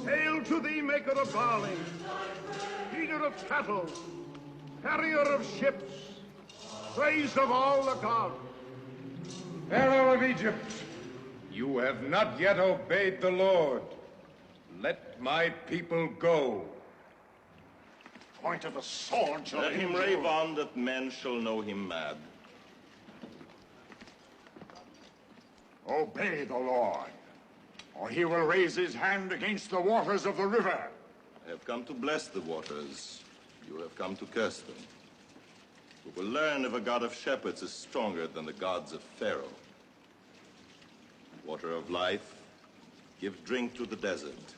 Hail to thee, maker of barley, feeder of cattle, carrier of ships, praise of all the gods. Pharaoh of Egypt, you have not yet obeyed the Lord. Let my people go. Point of the sword shall Let him rave on, that men shall know him mad. Obey the Lord, or he will raise his hand against the waters of the river. I have come to bless the waters. You have come to curse them. We will learn if a god of shepherds is stronger than the gods of Pharaoh. Water of life, give drink to the desert,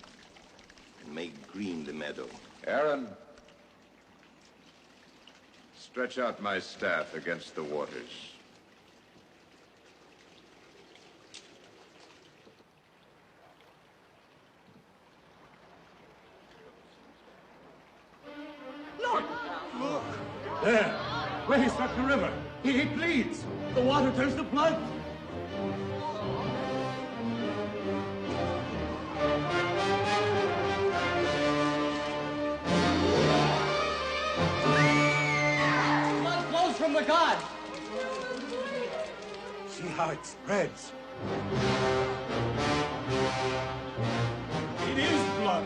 and make green the meadow. Aaron, stretch out my staff against the waters. Look! There! Where he struck the river. He bleeds. The water turns to blood. Blood flows from the god. See how it spreads. It is blood.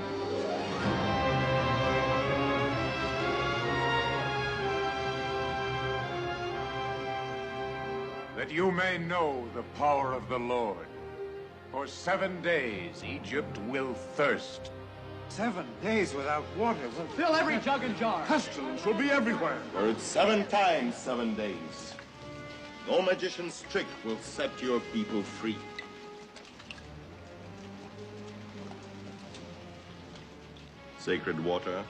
That you may know the power of the Lord. For 7 days Egypt will thirst. 7 days without water will Fill every jug and jar. pestilence will be everywhere. For it's 7 times 7 days. No magician's trick will set your people free. Sacred water,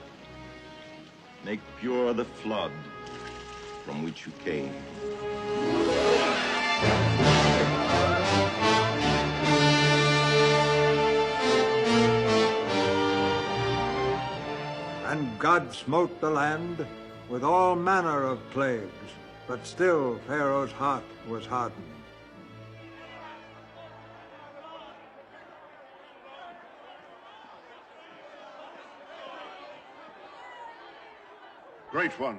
make pure the flood from which you came. And God smote the land with all manner of plagues, but still Pharaoh's heart was hardened. Great one,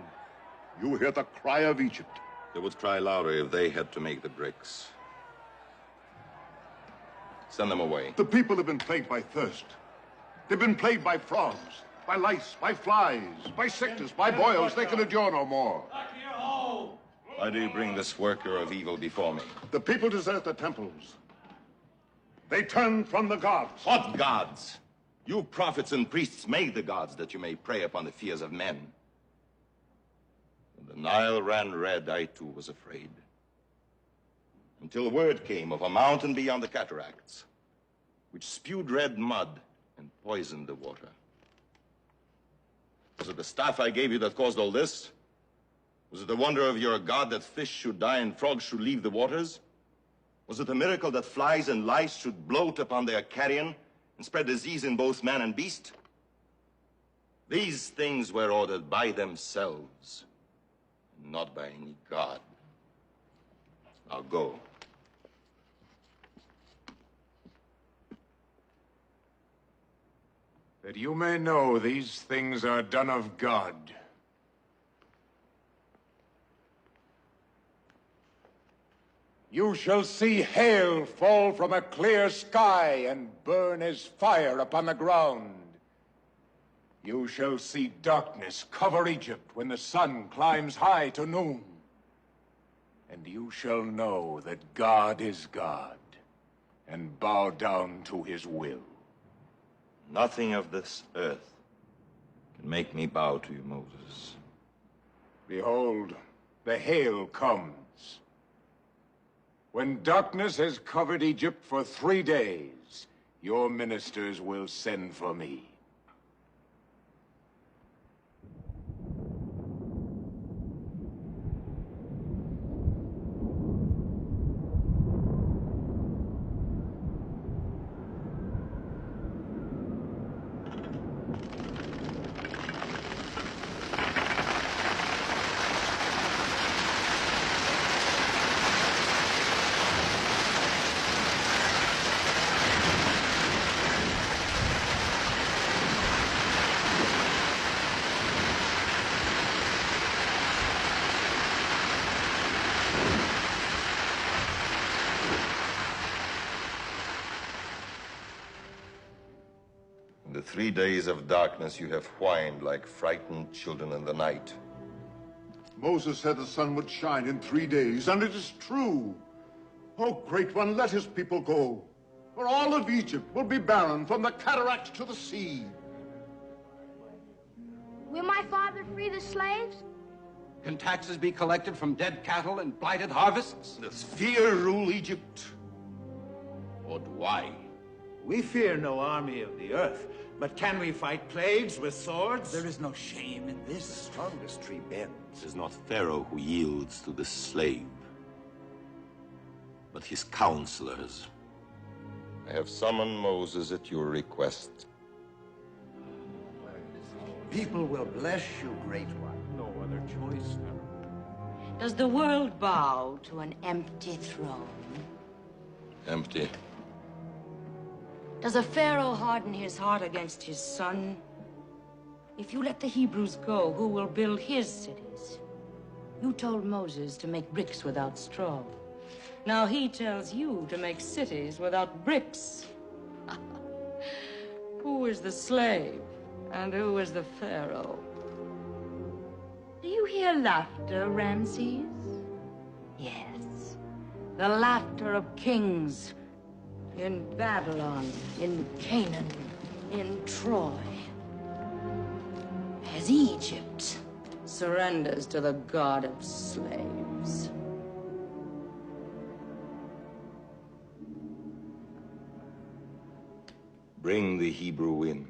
you hear the cry of Egypt. They would cry louder if they had to make the bricks. Send them away. The people have been plagued by thirst. They've been plagued by frogs, by lice, by flies, by sickness, by boils. They can endure no more. Why do you bring this worker of evil before me? The people desert the temples. They turn from the gods. What gods? You prophets and priests made the gods that you may prey upon the fears of men. When the Nile ran red, I too was afraid. Until word came of a mountain beyond the cataracts, which spewed red mud and poisoned the water. Was it the staff I gave you that caused all this? Was it the wonder of your God that fish should die and frogs should leave the waters? Was it a miracle that flies and lice should bloat upon their carrion and spread disease in both man and beast? These things were ordered by themselves, and not by any god. Now go. That you may know these things are done of God. You shall see hail fall from a clear sky and burn as fire upon the ground. You shall see darkness cover Egypt when the sun climbs high to noon. And you shall know that God is God, and bow down to his will. Nothing of this earth can make me bow to you, Moses. Behold, the hail comes. When darkness has covered Egypt for 3 days, your ministers will send for me. the 3 days of darkness you have whined like frightened children in the night. Moses said the sun would shine in 3 days, and it is true. Oh, Great One, let his people go, or all of Egypt will be barren from the cataracts to the sea. Will my father free the slaves? Can taxes be collected from dead cattle and blighted harvests? Does fear rule Egypt? Or do I? We fear no army of the earth, but can we fight plagues with swords? There is no shame in this. The strongest tree bends. It is not Pharaoh who yields to the slave, but his counselors. I have summoned Moses at your request. People will bless you, Great One. No other choice, Pharaoh. Does the world bow to an empty throne? Empty. Does a pharaoh harden his heart against his son? If you let the Hebrews go, who will build his cities? You told Moses to make bricks without straw. Now he tells you to make cities without bricks. Who is the slave and who is the pharaoh? Do you hear laughter, Ramses? Yes, the laughter of kings in Babylon, in Canaan, in Troy. As Egypt surrenders to the god of slaves. Bring the Hebrew in.